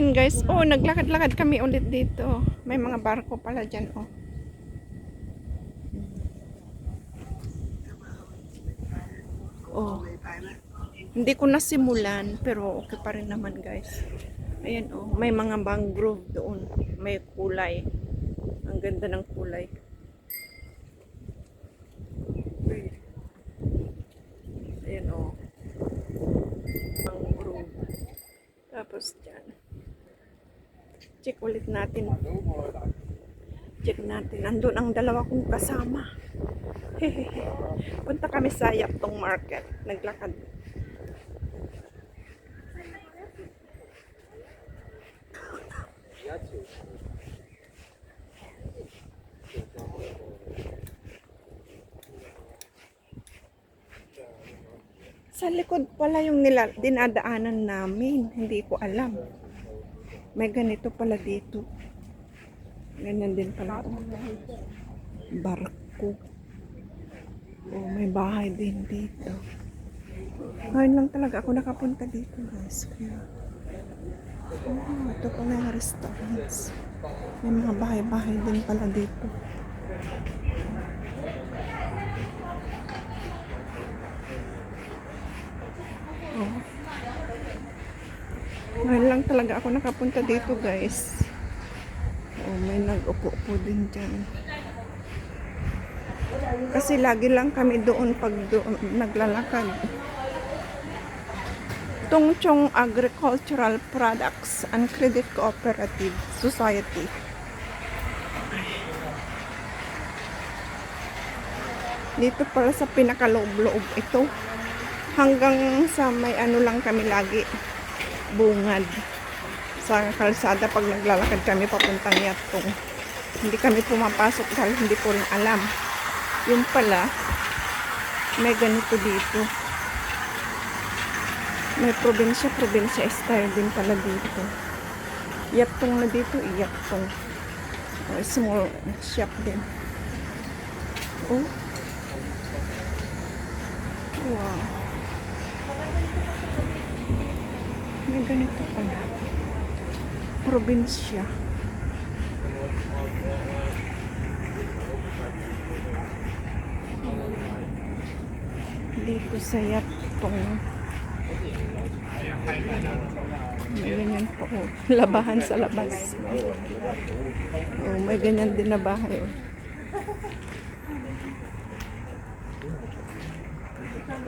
Ayan guys, oh naglakad-lakad kami ulit dito. May mga barko pala dyan, oh. Oh. Hindi ko nasimulan, pero okay pa rin naman guys. Ayan, oh, may mga mangrove doon. May kulay. Ang ganda ng kulay. Ayan, oh. Mangrove. Tapos dyan. Check ulit natin. Check natin. Nandun ang dalawa kong kasama. Punta kami sa Yaptong Market. Naglakad. Sa likod pala yung dinadaanan namin. Hindi ko alam. May ganito pala dito. Ganyan din pala. Barko. Oh, may bahay din dito. Ngayon lang talaga ako nakapunta dito, guys. Oh, ito pala yung restaurants. May mga bahay-bahay din pala dito. Oh. Ngayon lang talaga ako nakapunta dito, guys. Oh, may nag-upo-upo din dyan. Kasi lagi lang kami doon pag naglalakad. Tongchong Agricultural Products and Credit Cooperative Society. Dito pala sa pinakaloob-loob ito. Hanggang sa may ano lang kami lagi. Bungad. Sa kalsada pag naglalakad kami papuntang Yaptong. Hindi kami pumapasok dahil hindi ko rin alam. Yun pala, may ganito dito. May probinsya style din pala dito. Yaptong na dito, Yaptong. Small shop din. Oh. Wow. May ganito pala. Probinsya. Dito sa Yaptong. May ganyan po. Labahan sa labas. Oh, may ganyan din na bahay.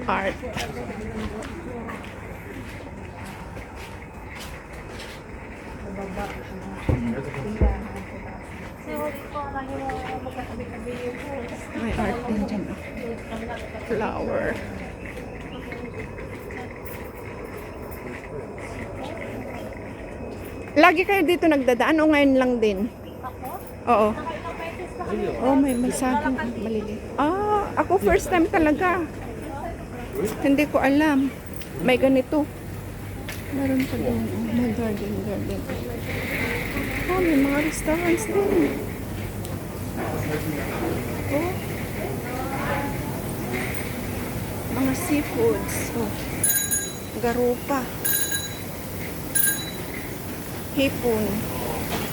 Art. May art din dyan. Flower. Lagi kayo dito nagdadaan o ngayon lang din? Oo. Oh, may masaging maliliit. Ah, ako first time talaga. Hindi ko alam. May ganito. Meron pa doon. Oh, may garden. Oh, may mga restaurants din. Oh. Mga seafoods. Oh. Garupa. Hipon.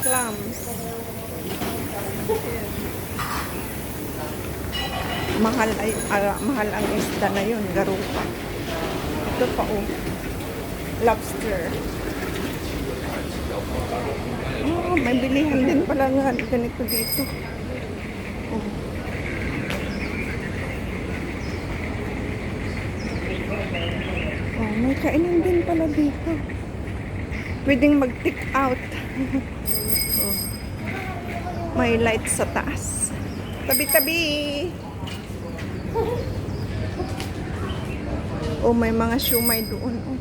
Clams. Mahal ang isda na yun, garupa. Ito pa, oh. Lobster. Oh, may bilihan din pala nga ganito dito. Oh. Oh, may kainan din pala dito. Pwedeng mag-take out. Oh. May light sa taas. Tabi-tabi. Oh, may mga siumay doon. Oh.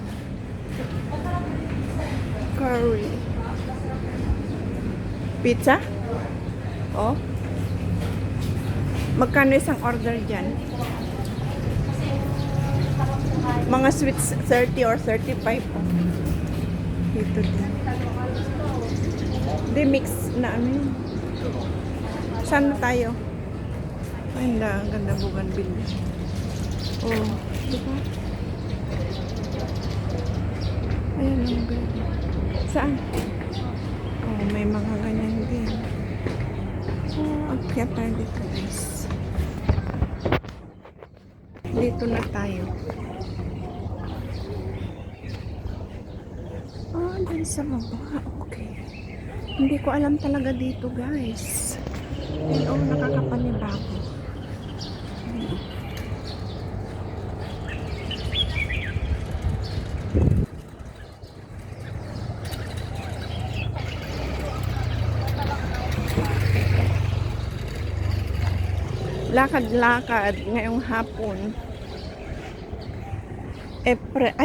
Curry. Pizza? Oh. Magkano isang order dyan? Mga sweets 30 or 35 po. Dito din. Di mix na ano yun. Saan na tayo? Ay, ang ganda bougainvillea. Oh, diba? Ayan ang ganda. Saan? Akyat tayo dito guys. Dito na tayo. Dun sa baba. Okay. Hindi ko alam talaga dito guys. Nakakapanibago. Lakad-lakad ngayong hapon.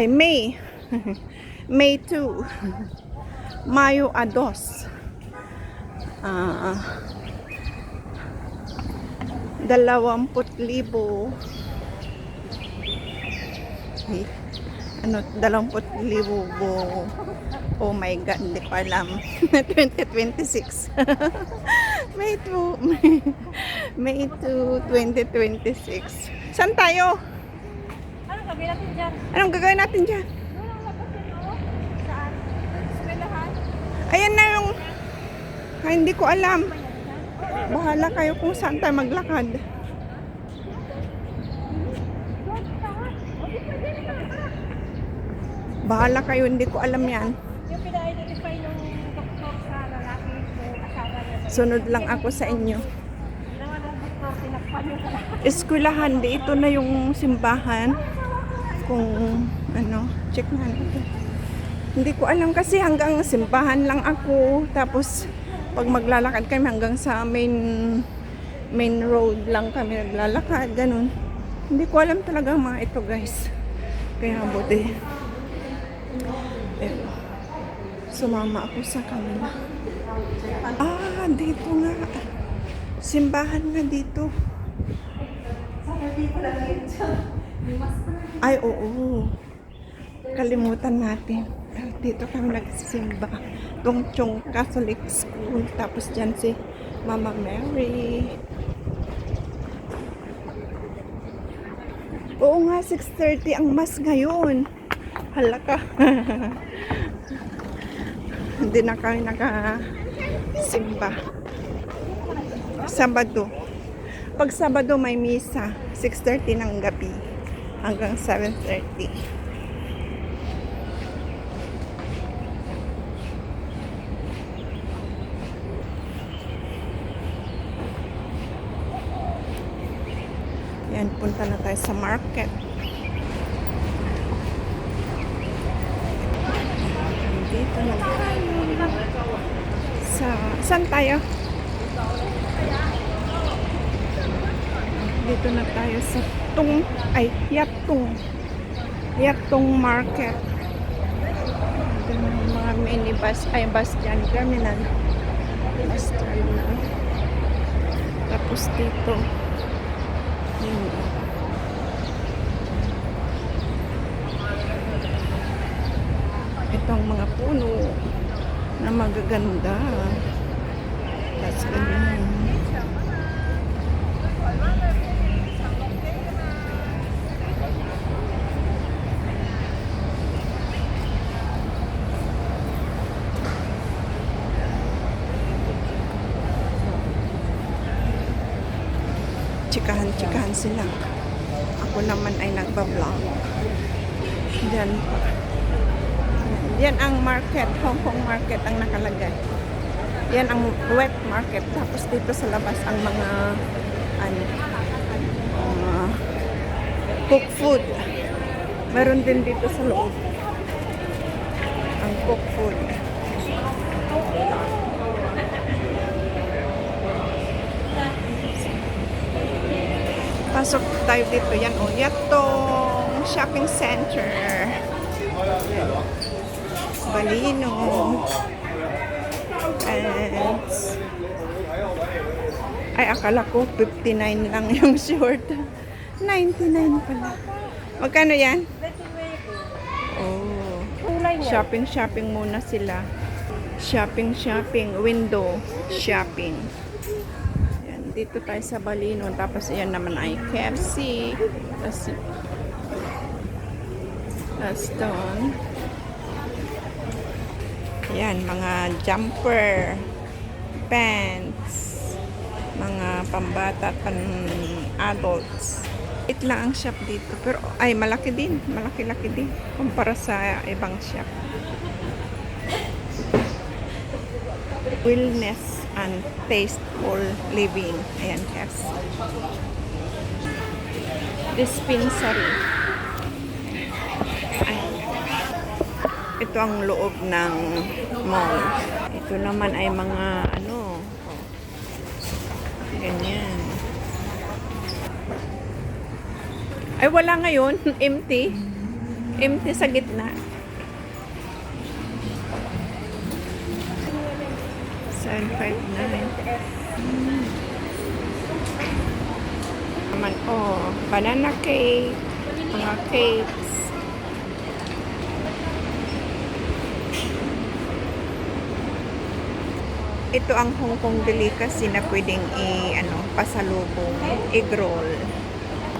May. May 2. Mayo a 2. 20,000. Ano, 20,000. Oh my God, hindi ko alam. 2026. May 2. May 2, 2026. Saan tayo? Anong gagawin natin dyan? Anong gagawin natin dyan? Saan? Eskwelahan? Ayan na yung... Ay, hindi ko alam. Bahala kayo kung saan tayo maglakad. Bahala kayo, hindi ko alam yan. Yung pina-identify ng doktor sa lalaki yung asawa niya. Sunod lang ako sa inyo. Ginawa ng doktor, tinakpan yung lalaki. Eskwelahan, dito na yung simbahan. Kung ano, check na natin. Hindi ko alam kasi hanggang simbahan lang ako. Tapos pag maglalakad kami hanggang sa main road lang kami naglalakad, ganun. Hindi ko alam talaga mga ito guys. Kaya buti. Sumama ako sa kanila. Dito nga. Simbahan nga dito. Ay, oo. Kalimutan natin. Dito kami nagsisimba. Tongchong Catholic School. Tapos dyan si Mama Mary. Oo nga, 6:30 ang mass ngayon. Halaka. Hindi na kami nakasimba. Sabado. Pag Sabado may misa. 6:30 ng gabi. Hanggang 7:30. Yan, punta na tayo sa market. Dito na tayo. Saan tayo? Dito na tayo sa Yatong Market. Ito na yung mga minibus, bus dyan, terminal. Bus terminal. Tapos dito, itong mga puno na magaganda. That's ganyan. Chikahan sila. Ako naman ay nagbablog. Yan ang market, Hong Kong market ang nakalagay. Yan ang wet market. Tapos dito sa labas ang mga cook food. Meron din dito sa loob. Ang cook food. Pasok tayo dito. Yan o. Yatong shopping center. Balino. And ay, akala ko 59 lang yung short. 99 pala. Magkano yan? Oh. Shopping muna sila. Shopping. Window shopping. Yan. Dito tayo sa Balino. Tapos yan naman ay KFC. Tapos doon. Yan, mga jumper, pants, Mga pambata, pan-adults. Ito lang ang shop dito. Pero, ay, malaki din. Malaki-laki din. Kumpara sa ibang shop. Wellness and tasteful living. Ayan, guys. Dispensary. Ayan. Ito ang loob ng mall. Ito naman ay mga ano. Ganyan. Ay, wala ngayon. Empty. Empty sa gitna. 759. Naman, oh, banana cake, mga cakes. Ito ang Hong Kong delicacy na pwedeng pasalubong, egg roll,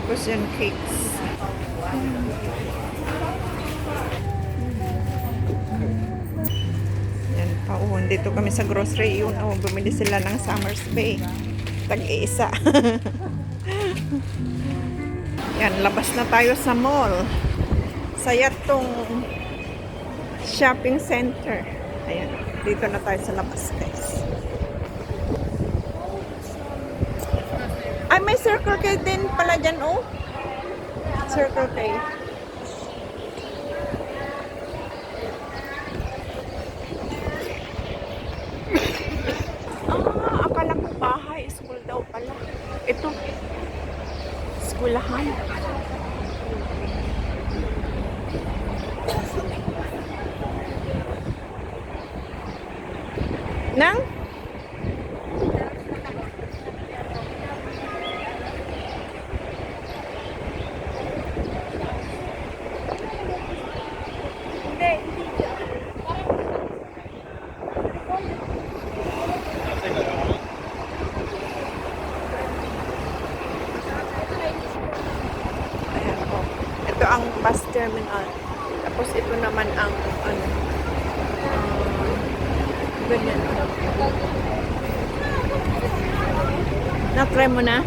cushion cakes. Yan pa, oh, dito kami sa grocery, yun, oh, bumili sila ng Summer's Bay. Tag-iisa. Yan, labas na tayo sa mall. Sa Yatong Shopping Center. Ayan, dito na tayo sa labas, guys. Ay, may Circle K din pala dyan, oh. Circle K. Akala ko bahay. School daw pala. Ito. Skulahan. Nang? Ayan po. Ito ang bus terminal. Tapos ito naman ang ganyan. Na-try mo na?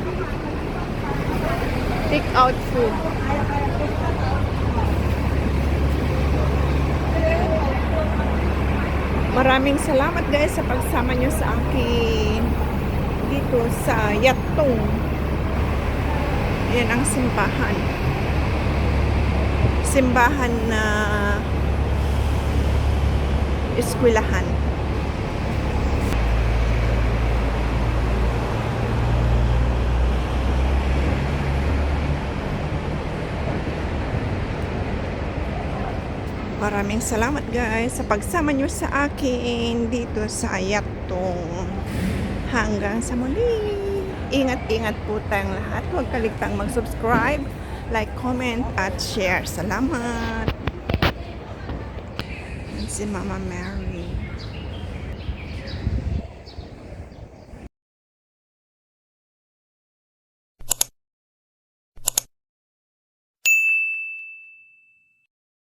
Take out food. Maraming salamat guys sa pagsama nyo sa akin dito sa Yatong. Yan ang simbahan. Simbahan na eskwelahan. Maraming salamat guys sa pagsama nyo sa akin dito sa Yatong. Hanggang sa muli. Ingat-ingat po tayong lahat. Huwag kaligtang mag-subscribe, like, comment, at share. Salamat. Si Mama Mary.